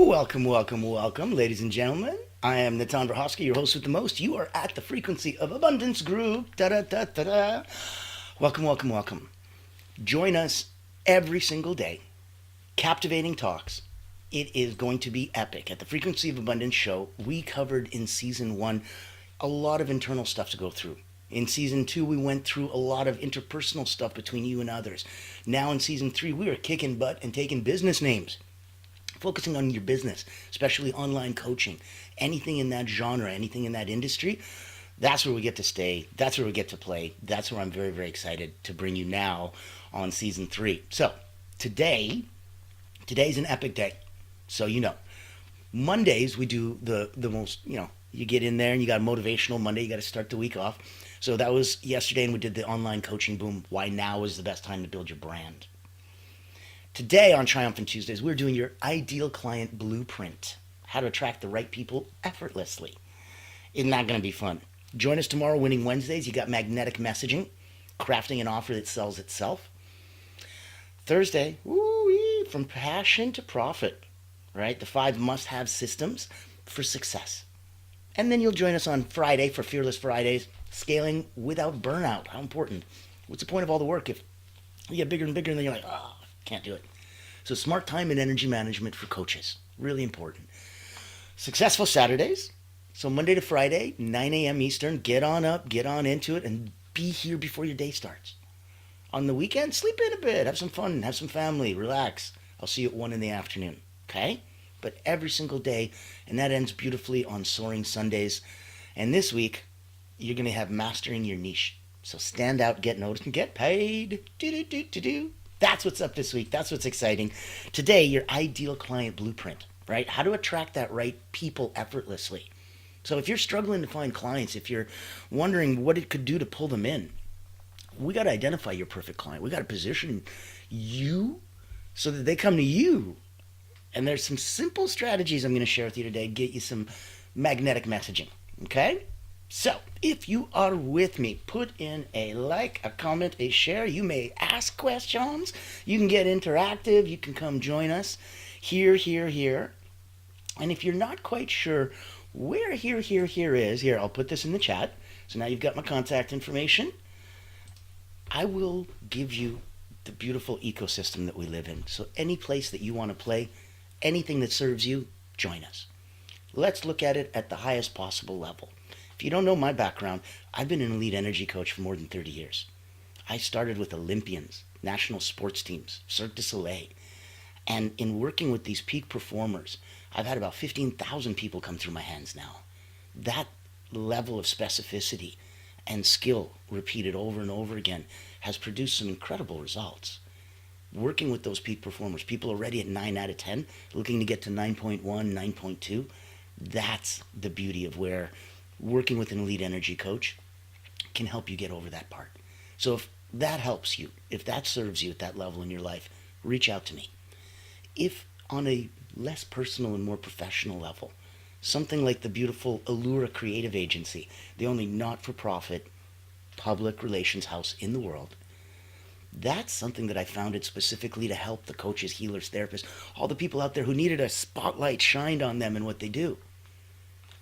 Welcome, welcome, welcome, ladies and gentlemen. I am Natan Verhofsky, your host with the most. You are at the Frequency of Abundance group. Da da da da da. Welcome, welcome, welcome. Join us every single day. Captivating talks. It is going to be epic. At the Frequency of Abundance show, we covered in season one a lot of internal stuff to go through. In season two, we went through a lot of interpersonal stuff between you and others. Now in season three, we are kicking butt and taking business names, focusing on your business, especially online coaching, anything in that genre, anything in that industry. That's where we get to stay. That's where we get to play. That's where I'm very, very excited to bring you now on season three. So today's an epic day. So Mondays we do the most, you get in there and you got a motivational Monday, you got to start the week off. So that was yesterday, and we did the online coaching boom. Why now is the best time to build your brand. Today on Triumphant Tuesdays, we're doing your ideal client blueprint. How to attract the right people effortlessly. Isn't that going to be fun? Join us tomorrow, Winning Wednesdays. You got magnetic messaging, crafting an offer that sells itself. Thursday, from passion to profit, right? The 5 must-have systems for success. And then you'll join us on Friday for Fearless Fridays, scaling without burnout. How important? What's the point of all the work if you get bigger and bigger and then you're like, can't do it. So smart time and energy management for coaches. Really important. Successful Saturdays. So Monday to Friday, 9 a.m. Eastern. Get on up, get on into it, and be here before your day starts. On the weekend, sleep in a bit. Have some fun. Have some family. Relax. I'll see you at 1 in the afternoon. Okay? But every single day, and that ends beautifully on Soaring Sundays. And this week, you're going to have Mastering Your Niche. So stand out, get noticed, and get paid. Do-do-do-do-do. That's what's up this week. That's what's exciting. Today, your ideal client blueprint, right? How to attract that right people effortlessly. So if you're struggling to find clients, if you're wondering what it could do to pull them in, we got to identify your perfect client. We got to position you so that they come to you. And there's some simple strategies I'm going to share with you today to get you some magnetic messaging, okay? So, if you are with me, put in a like, a comment, a share. You may ask questions. You can get interactive. You can come join us here. And if you're not quite sure where here is, here, I'll put this in the chat. So now you've got my contact information. I will give you the beautiful ecosystem that we live in. So any place that you want to play, anything that serves you, join us. Let's look at it at the highest possible level. If you don't know my background, I've been an elite energy coach for more than 30 years. I started with Olympians, national sports teams, Cirque du Soleil. And in working with these peak performers, I've had about 15,000 people come through my hands now. That level of specificity and skill repeated over and over again has produced some incredible results. Working with those peak performers, people already at 9 out of 10, looking to get to 9.1, 9.2, that's the beauty of where working with an elite energy coach can help you get over that part. So if that helps you, if that serves you at that level in your life, reach out to me. If on a less personal and more professional level, something like the beautiful Allura Creative Agency, the only not-for-profit public relations house in the world, that's something that I founded specifically to help the coaches, healers, therapists, all the people out there who needed a spotlight shined on them and what they do.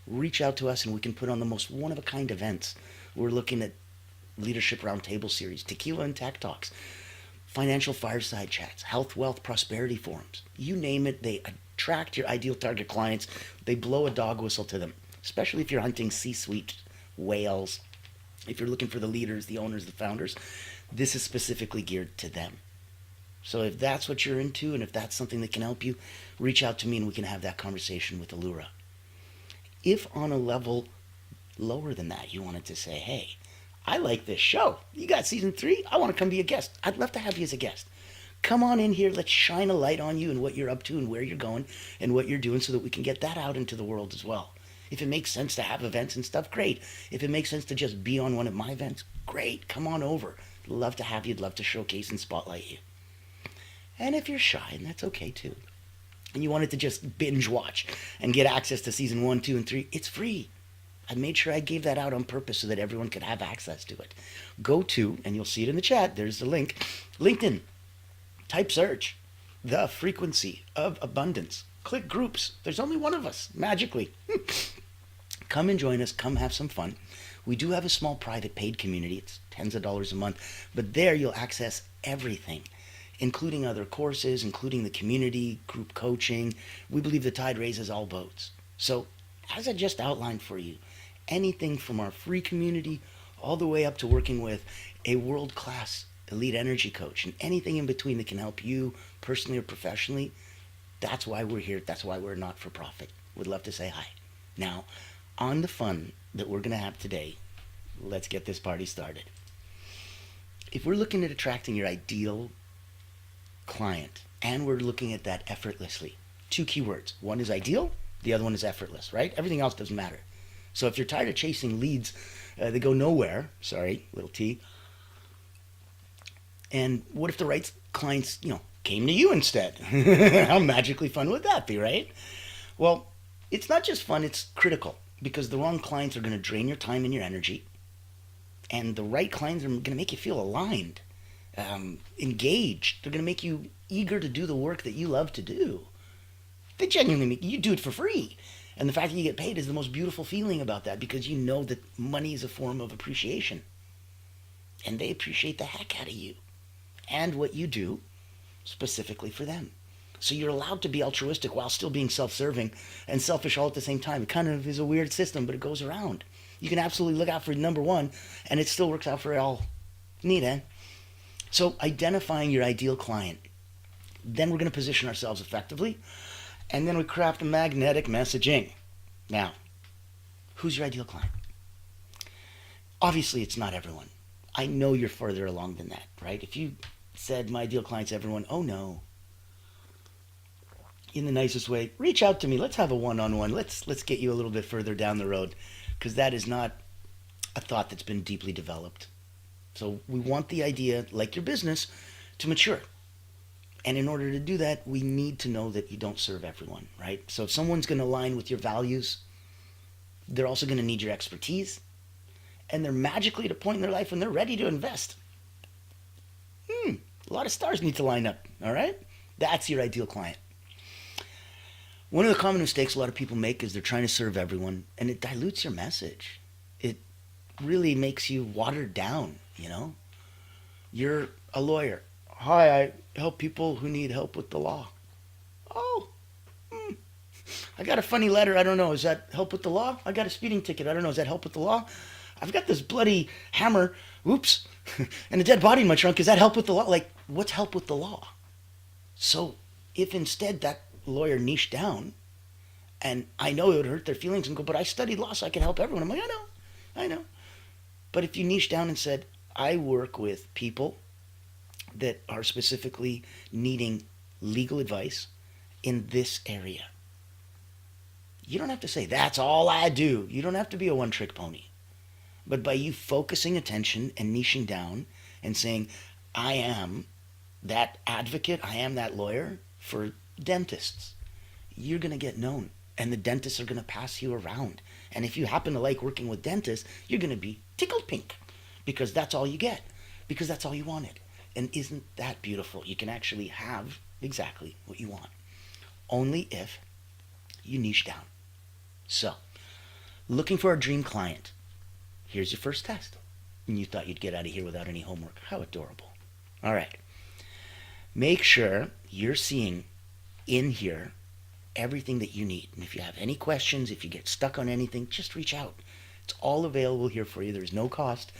Reach out to us and we can put on the most one-of-a-kind events. We're looking at leadership roundtable series, tequila and tech talks, financial fireside chats, health, wealth, prosperity forums. You name it, they attract your ideal target clients. They blow a dog whistle to them, especially if you're hunting C-suite whales. If you're looking for the leaders, the owners, the founders, this is specifically geared to them. So if that's what you're into and if that's something that can help you, reach out to me and we can have that conversation with Allura. If on a level lower than that, you wanted to say, hey, I like this show. You got season 3? I want to come be a guest. I'd love to have you as a guest. Come on in here. Let's shine a light on you and what you're up to and where you're going and what you're doing so that we can get that out into the world as well. If it makes sense to have events and stuff, great. If it makes sense to just be on one of my events, great. Come on over. Love to have you. Love to showcase and spotlight you. And if you're shy, and that's okay too, and you wanted to just binge watch and get access to season 1, 2, and 3, it's free. I made sure I gave that out on purpose so that everyone could have access to it. Go to, and you'll see it in the chat, there's the link, LinkedIn. Type search, The Frequency of Abundance. Click groups. There's only one of us, magically. Come and join us. Come have some fun. We do have a small private paid community. It's tens of dollars a month. But there you'll access everything, including other courses, including the community, group coaching. We believe the tide raises all boats. So, as I just outlined for you, anything from our free community all the way up to working with a world-class elite energy coach and anything in between that can help you personally or professionally, that's why we're here. That's why we're not for profit. Would love to say hi. Now, on the fun that we're going to have today, let's get this party started. If we're looking at attracting your ideal client and we're looking at that effortlessly, two keywords. One is ideal, the other one is effortless, right? Everything else doesn't matter. So if you're tired of chasing leads that go nowhere, sorry, little T, and what if the right clients, came to you instead? How magically fun would that be, right? Well, it's not just fun, it's critical because the wrong clients are going to drain your time and your energy, and the right clients are going to make you feel aligned, engaged. They're going to make you eager to do the work that you love to do. They genuinely make you do it for free. And the fact that you get paid is the most beautiful feeling about that because you know that money is a form of appreciation. And they appreciate the heck out of you and what you do specifically for them. So you're allowed to be altruistic while still being self-serving and selfish all at the same time. It kind of is a weird system, but it goes around. You can absolutely look out for number one, and it still works out for all. Neat, eh? So identifying your ideal client. Then we're going to position ourselves effectively, and then we craft magnetic messaging. Now, who's your ideal client? Obviously, it's not everyone. I know you're further along than that, right? If you said my ideal client's everyone, oh no. In the nicest way, reach out to me. Let's have a one-on-one. Let's get you a little bit further down the road because that is not a thought that's been deeply developed. So we want the idea, like your business, to mature. And in order to do that, we need to know that you don't serve everyone, right? So if someone's going to align with your values, they're also going to need your expertise. And they're magically at a point in their life when they're ready to invest. A lot of stars need to line up, all right? That's your ideal client. One of the common mistakes a lot of people make is they're trying to serve everyone, and it dilutes your message. It really makes you watered down, You're a lawyer. Hi, I help people who need help with the law. Oh, I got a funny letter. I don't know. Is that help with the law? I got a speeding ticket. I don't know. Is that help with the law? I've got this bloody hammer. Oops. And a dead body in my trunk. Is that help with the law? Like, what's help with the law? So if instead that lawyer niched down, and I know it would hurt their feelings and go, but I studied law so I can help everyone. I'm like, I know. But if you niche down and said, I work with people that are specifically needing legal advice in this area. You don't have to say, that's all I do. You don't have to be a one-trick pony. But by you focusing attention and niching down and saying, I am that advocate, I am that lawyer for dentists, you're going to get known. And the dentists are going to pass you around. And if you happen to like working with dentists, you're going to be tickled pink because that's all you get, because that's all you wanted. And isn't that beautiful? You can actually have exactly what you want, only if you niche down. So, looking for a dream client. Here's your first test. And you thought you'd get out of here without any homework. How adorable. All right. Make sure you're seeing in here everything that you need. And if you have any questions, if you get stuck on anything, just reach out. It's all available here for you. There's no cost.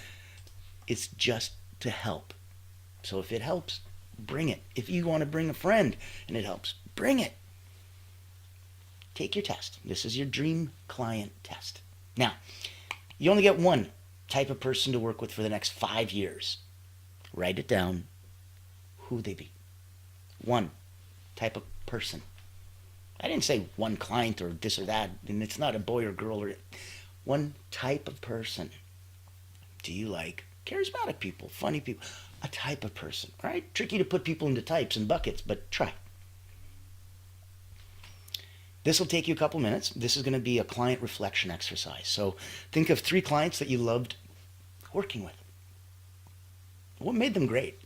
It's just to help. So if it helps, bring it. If you want to bring a friend and it helps, bring it. Take your test. This is your dream client test. Now, you only get one type of person to work with for the next 5 years. Write it down. Who would they be? One type of person. I didn't say one client or this or that, and it's not a boy or girl or one type of person. Do you like charismatic people, funny people? A type of person, right? Tricky to put people into types and buckets, but try. This will take you a couple minutes. This is going to be a client reflection exercise. So think of 3 clients that you loved working with. What made them great?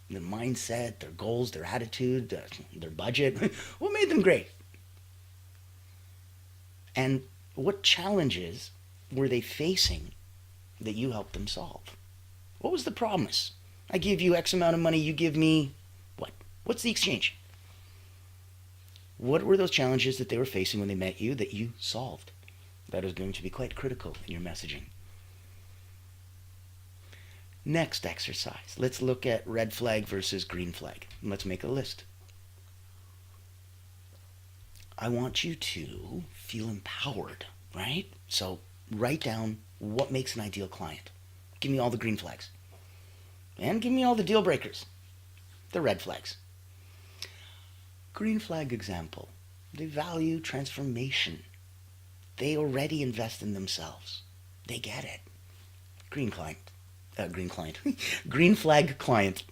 Their mindset, their goals, their attitude, their budget. What made them great? And what challenges were they facing that you helped them solve? What was the promise? I give you X amount of money, you give me what? What's the exchange? What were those challenges that they were facing when they met you that you solved? That is going to be quite critical in your messaging. Next exercise. Let's look at red flag versus green flag. Let's make a list. I want you to feel empowered, right? So write down what makes an ideal client. Give me all the green flags. And give me all the deal breakers, the red flags. Green flag example. They value transformation. They already invest in themselves. They get it. Green flag client.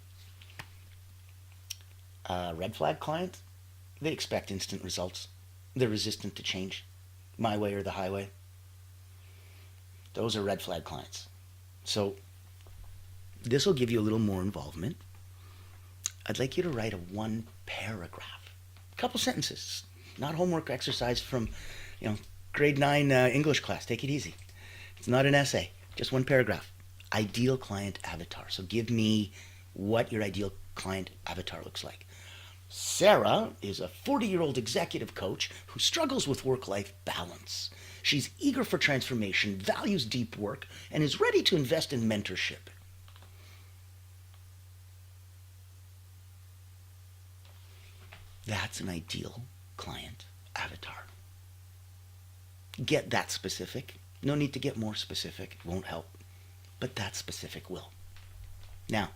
Red flag client. They expect instant results. They're resistant to change. My way or the highway. Those are red flag clients. So this will give you a little more involvement. I'd like you to write a 1 paragraph, a couple sentences, not homework exercise from, grade 9 English class. Take it easy. It's not an essay, just 1 paragraph. Ideal client avatar. So give me what your ideal client avatar looks like. Sarah is a 40-year-old executive coach who struggles with work-life balance. She's eager for transformation, values deep work, and is ready to invest in mentorship. That's an ideal client avatar. Get that specific. No need to get more specific. It won't help. But that specific will. Now,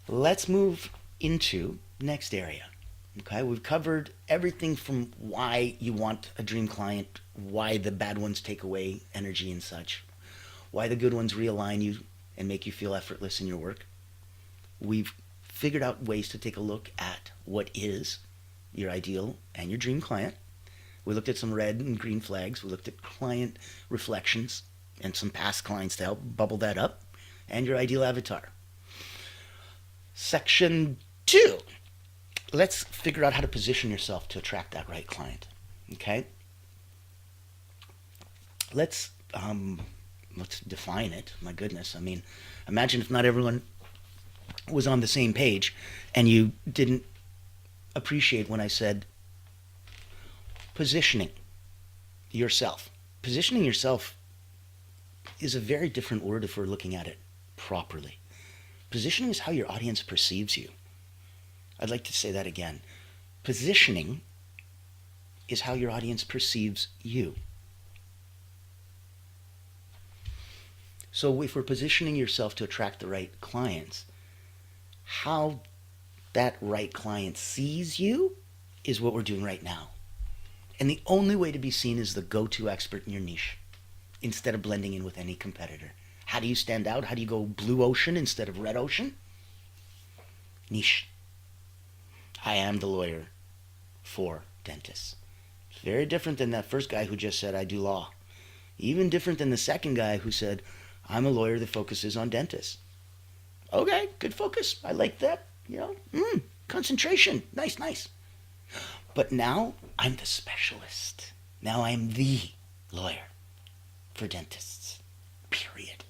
let's move into next area. Okay, we've covered everything from why you want a dream client, why the bad ones take away energy and such, why the good ones realign you and make you feel effortless in your work. We've figured out ways to take a look at what is your ideal and your dream client. We looked at some red and green flags. We looked at client reflections and some past clients to help bubble that up, and your ideal avatar. Section 2. Let's figure out how to position yourself to attract that right client. Okay? Let's define it. My goodness. I mean, imagine if not everyone was on the same page and you didn't appreciate when I said positioning yourself. Positioning yourself is a very different word if we're looking at it properly. Positioning is how your audience perceives you. I'd like to say that again. Positioning is how your audience perceives you. So if we're positioning yourself to attract the right clients, how that right client sees you is what we're doing right now. And the only way to be seen is the go-to expert in your niche, instead of blending in with any competitor. How do you stand out? How do you go blue ocean instead of red ocean? Niche. I am the lawyer for dentists. It's very different than that first guy who just said, I do law. Even different than the second guy who said, I'm a lawyer that focuses on dentists. Okay, good focus. I like that. Concentration. Nice. But now I'm the specialist. Now I'm the lawyer for dentists. Period.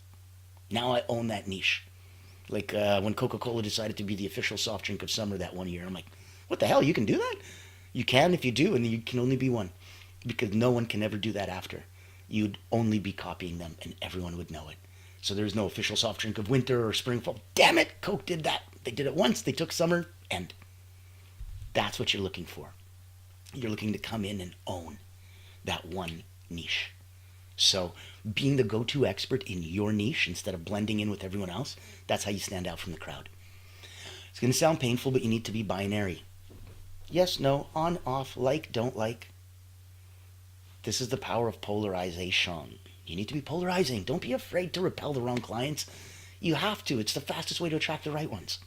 Now I own that niche. Like when Coca-Cola decided to be the official soft drink of summer that one year. I'm like, what the hell? You can do that? You can if you do, and you can only be one. Because no one can ever do that after. You'd only be copying them, and everyone would know it. So there's no official soft drink of winter or spring, fall. Damn it, Coke did that. They did it once. They took summer, and that's what you're looking for. You're looking to come in and own that one niche. So being the go-to expert in your niche instead of blending in with everyone else, that's how you stand out from the crowd. It's going to sound painful, but you need to be binary. Yes, no, on, off, like, don't like. This is the power of polarization. You need to be polarizing. Don't be afraid to repel the wrong clients. You have to. It's the fastest way to attract the right ones.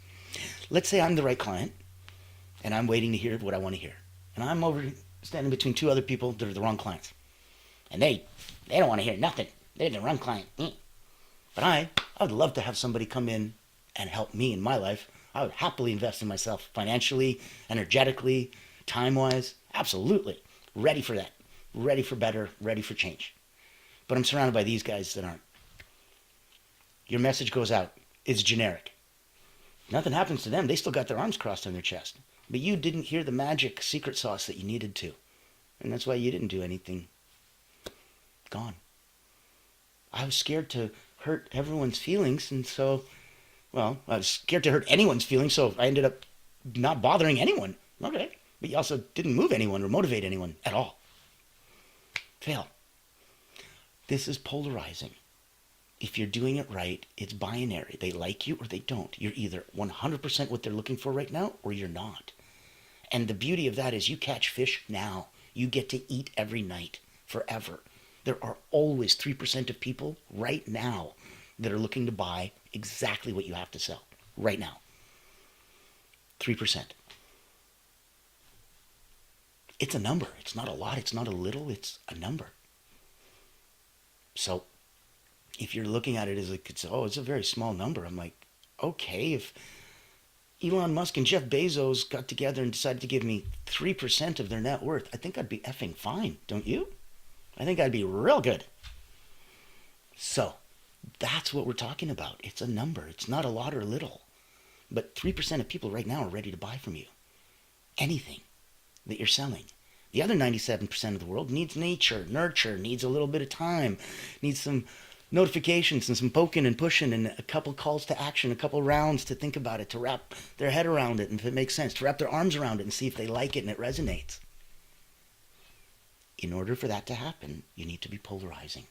Let's say I'm the right client, and I'm waiting to hear what I want to hear. And I'm over standing between two other people that are the wrong clients. And they don't want to hear nothing. They're the wrong client. But I would love to have somebody come in and help me in my life. I would happily invest in myself financially, energetically, time-wise. Absolutely. Ready for that. ready for better, ready for change. But I'm surrounded by these guys that aren't. Your message goes out. It's generic. Nothing happens to them. They still got their arms crossed on their chest. But you didn't hear the magic secret sauce that you needed to. And that's why you didn't do anything. Gone. I was scared to hurt everyone's feelings, and so, well, I was scared to hurt anyone's feelings, so I ended up not bothering anyone. Okay. But you also didn't move anyone or motivate anyone at all. Fail. This is polarizing. If you're doing it right, it's binary. They like you or they don't. You're either 100% what they're looking for right now or you're not. And the beauty of that is you catch fish now. You get to eat every night forever. There are always 3% of people right now that are looking to buy exactly what you have to sell right now. 3%. It's a number. It's not a lot. It's not a little. It's a number. So if you're looking at it as like, it's a very small number. I'm like, okay, if Elon Musk and Jeff Bezos got together and decided to give me 3% of their net worth, I think I'd be effing fine, don't you? I think I'd be real good. So that's what we're talking about. It's a number. It's not a lot or a little. But 3% of people right now are ready to buy from you. Anything that you're selling. The other 97% of the world needs nature, nurture, needs a little bit of time, needs some notifications and some poking and pushing and a couple calls to action, a couple rounds to think about it, to wrap their head around it and if it makes sense, to wrap their arms around it and see if they like it and it resonates. In order for that to happen, you need to be polarizing.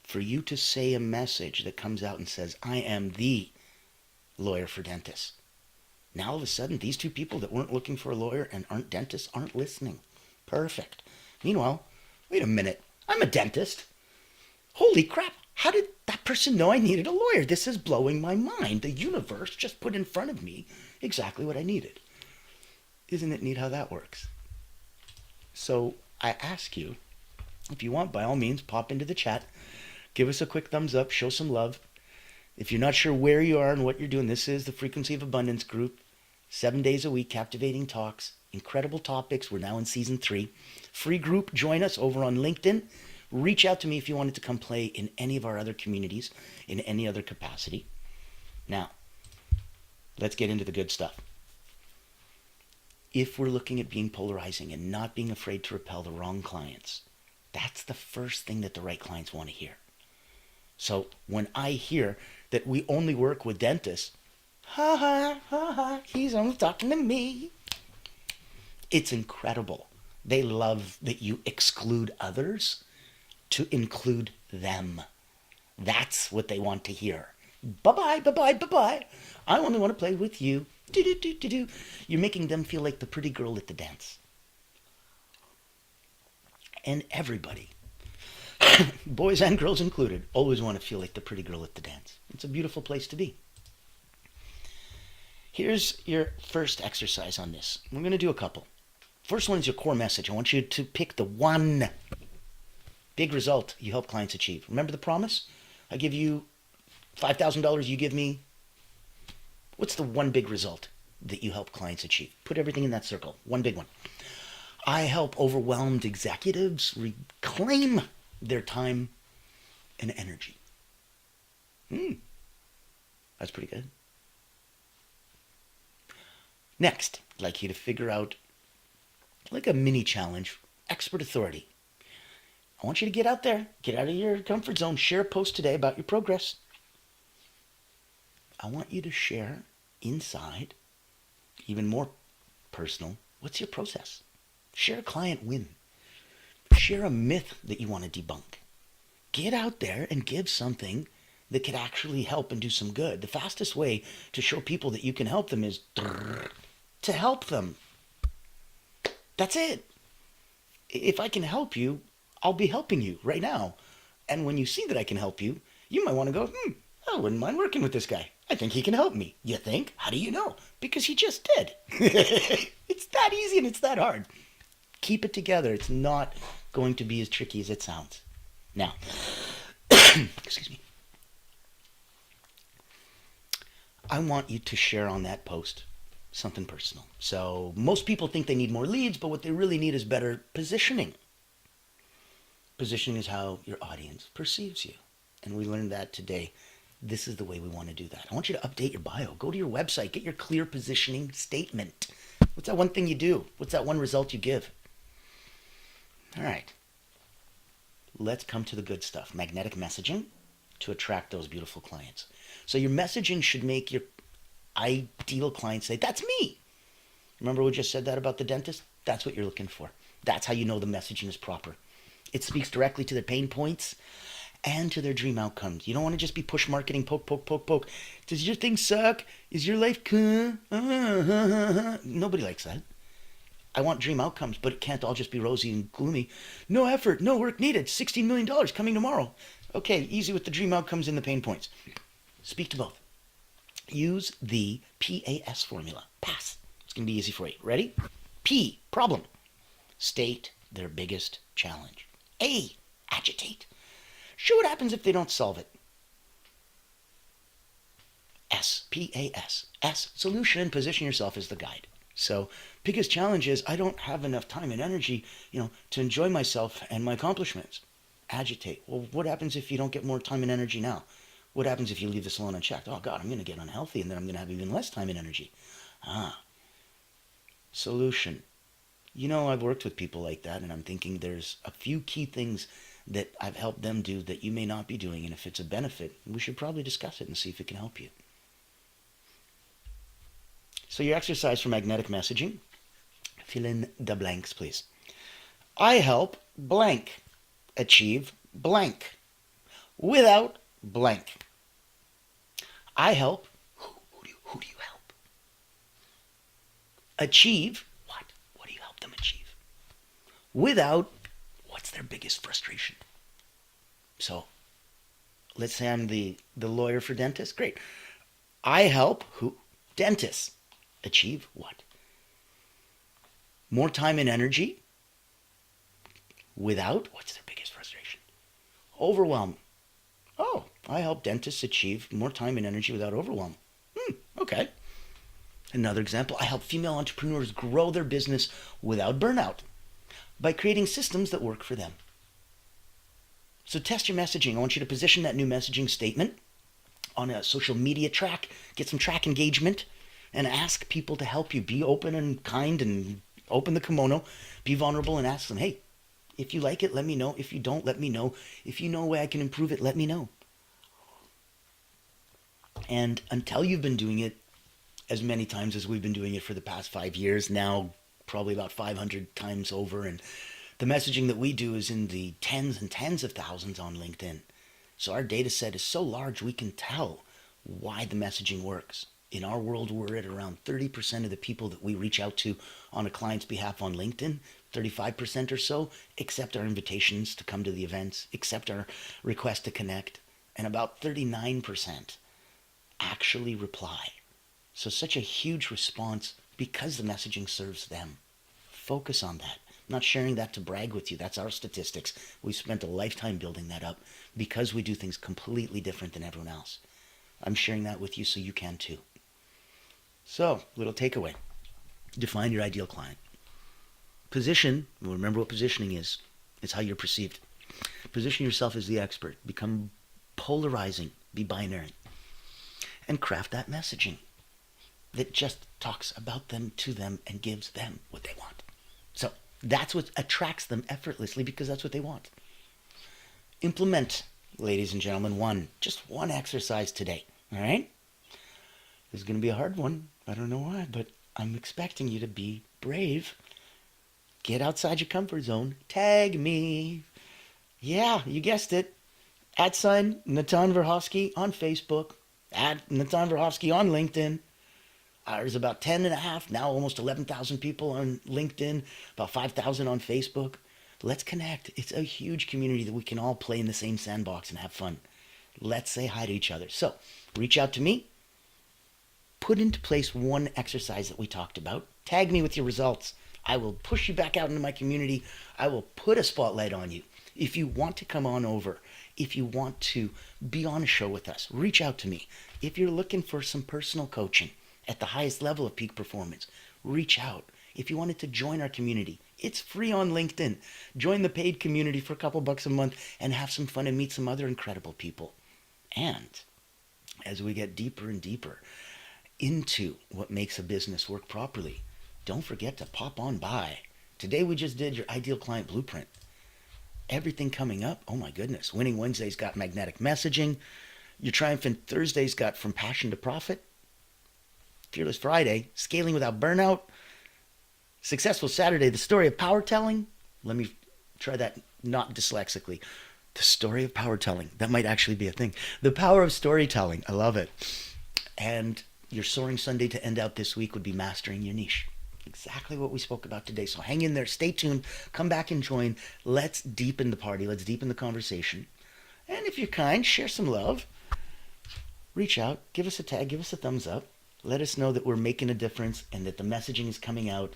For you to say a message that comes out and says, I am the lawyer for dentists. Now all of a sudden, these two people that weren't looking for a lawyer and aren't dentists aren't listening. Perfect. Meanwhile, wait a minute, I'm a dentist. Holy crap, how did that person know I needed a lawyer? This is blowing my mind. The universe just put in front of me exactly what I needed. Isn't it neat how that works? So I ask you, if you want, by all means, pop into the chat. Give us a quick thumbs up, show some love. If you're not sure where you are and what you're doing, this is the Frequency of Abundance group. 7 days a week, captivating talks, incredible topics. We're now in season 3. Free group, join us over on LinkedIn. Reach out to me if you wanted to come play in any of our other communities, in any other capacity. Now, let's get into the good stuff. If we're looking at being polarizing and not being afraid to repel the wrong clients, that's the first thing that the right clients want to hear. So when I hear that we only work with dentists, ha ha, ha ha, he's only talking to me. It's incredible. They love that you exclude others to include them. That's what they want to hear. Bye-bye, bye-bye, bye-bye. I only want to play with you. Do-do-do-do-do. You're making them feel like the pretty girl at the dance. And everybody, boys and girls included, always want to feel like the pretty girl at the dance. It's a beautiful place to be. Here's your first exercise on this. We're going to do a couple. First one is your core message. I want you to pick the one big result you help clients achieve. Remember the promise? I give you $5,000, you give me, what's the one big result that you help clients achieve? Put everything in that circle. One big one. I help overwhelmed executives reclaim their time and energy. That's pretty good. Next, I'd like you to figure out, like a mini challenge, expert authority. I want you to get out there, get out of your comfort zone, share a post today about your progress. I want you to share inside, even more personal, what's your process? Share a client win. Share a myth that you want to debunk. Get out there and give something that could actually help and do some good. The fastest way to show people that you can help them is to help them. That's it. If I can help you, I'll be helping you right now. And when you see that I can help you, you might want to go, I wouldn't mind working with this guy. I think he can help me. You think? How do you know? Because he just did. It's that easy and it's that hard. Keep it together. It's not going to be as tricky as it sounds. Now, excuse me. I want you to share on that post something personal. So most people think they need more leads, but what they really need is better positioning. Positioning is how your audience perceives you. And we learned that today. This is the way we want to do that. I want you to update your bio. Go to your website. Get your clear positioning statement. What's that one thing you do? What's that one result you give? All right. Let's come to the good stuff. Magnetic messaging to attract those beautiful clients. So your messaging should make your ideal client say, that's me. Remember we just said that about the dentist? That's what you're looking for. That's how you know the messaging is proper. It speaks directly to their pain points and to their dream outcomes. You don't want to just be push marketing, poke, poke, poke, poke. Does your thing suck? Is your life cool? Nobody likes that. I want dream outcomes, but it can't all just be rosy and gloomy. No effort, no work needed. $16 million coming tomorrow. Okay, easy with the dream outcomes and the pain points. Speak to both. Use the PAS formula. PAS. It's going to be easy for you. Ready? P, problem. State their biggest challenge. A, agitate. Show what happens if they don't solve it. S, P-A-S. S, solution. Position yourself as the guide. So, biggest challenge is I don't have enough time and energy, to enjoy myself and my accomplishments. Agitate. Well, what happens if you don't get more time and energy now? What happens if you leave the salon unchecked? Oh, God, I'm going to get unhealthy, and then I'm going to have even less time and energy. Solution. I've worked with people like that, and I'm thinking there's a few key things that I've helped them do that you may not be doing, and if it's a benefit, we should probably discuss it and see if it can help you. So your exercise for magnetic messaging, fill in the blanks, please. I help blank achieve blank without blank. I help, who do you help? Achieve, what? What do you help them achieve? Without, what's their biggest frustration? So, let's say I'm the lawyer for dentists. Great. I help who? Dentists. Achieve what? More time and energy without, what's their biggest frustration? Overwhelm. Oh, I help dentists achieve more time and energy without overwhelm. Okay. Another example, I help female entrepreneurs grow their business without burnout by creating systems that work for them. So test your messaging. I want you to position that new messaging statement on a social media track, get some track engagement, and ask people to help you. Be open and kind and open the kimono. Be vulnerable and ask them, hey, if you like it, let me know. If you don't, let me know. If you know a way I can improve it, let me know. And until you've been doing it as many times as we've been doing it for the past 5 years, now probably about 500 times over, and the messaging that we do is in the tens and tens of thousands on LinkedIn. So our data set is so large we can tell why the messaging works. In our world, we're at around 30% of the people that we reach out to on a client's behalf on LinkedIn, 35% or so, accept our invitations to come to the events, accept our request to connect, and about 39% actually reply. So such a huge response because the messaging serves them. Focus on that. I'm not sharing that to brag with you. That's our statistics. We've spent a lifetime building that up because we do things completely different than everyone else. I'm sharing that with you so you can too. So, little takeaway. Define your ideal client. Position, remember what positioning is. It's how you're perceived. Position yourself as the expert. Become polarizing. Be binary. And craft that messaging that just talks about them, to them, and gives them what they want. So, that's what attracts them effortlessly because that's what they want. Implement, ladies and gentlemen, just one exercise today. All right? This is going to be a hard one. I don't know why, but I'm expecting you to be brave. Get outside your comfort zone. Tag me. Yeah, you guessed it. @ Natan Verhovsky on Facebook. @Natan Verhovsky on LinkedIn. There's about 10 and a half, now almost 11,000 people on LinkedIn, about 5,000 on Facebook. Let's connect. It's a huge community that we can all play in the same sandbox and have fun. Let's say hi to each other. So, reach out to me. Put into place one exercise that we talked about. Tag me with your results. I will push you back out into my community. I will put a spotlight on you. If you want to come on over, if you want to be on a show with us, reach out to me. If you're looking for some personal coaching at the highest level of peak performance, reach out. If you wanted to join our community, It's free on LinkedIn. Join the paid community for a couple bucks a month and have some fun and meet some other incredible people. And as we get deeper and deeper into what makes a business work properly, don't forget to pop on by. Today we just did your ideal client blueprint. Everything coming up, oh my goodness. Winning Wednesday's got magnetic messaging. Your Triumphant Thursday's got From Passion to Profit. Fearless Friday, Scaling Without Burnout. Successful Saturday, The Story of Power Telling. Let me try that not dyslexically. The Story of Power Telling. That might actually be a thing. The Power of Storytelling. I love it. And your Soaring Sunday to end out this week would be Mastering Your Niche. Exactly what we spoke about today. So hang in there. Stay tuned. Come back and join. Let's deepen the party. Let's deepen the conversation. And if you're kind, share some love. Reach out. Give us a tag. Give us a thumbs up. Let us know that we're making a difference and that the messaging is coming out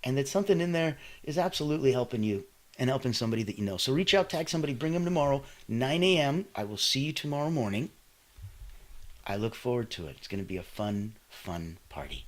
and that something in there is absolutely helping you and helping somebody that you know. So reach out, tag somebody, bring them tomorrow, 9 a.m. I will see you tomorrow morning. I look forward to it. It's going to be a fun, fun party.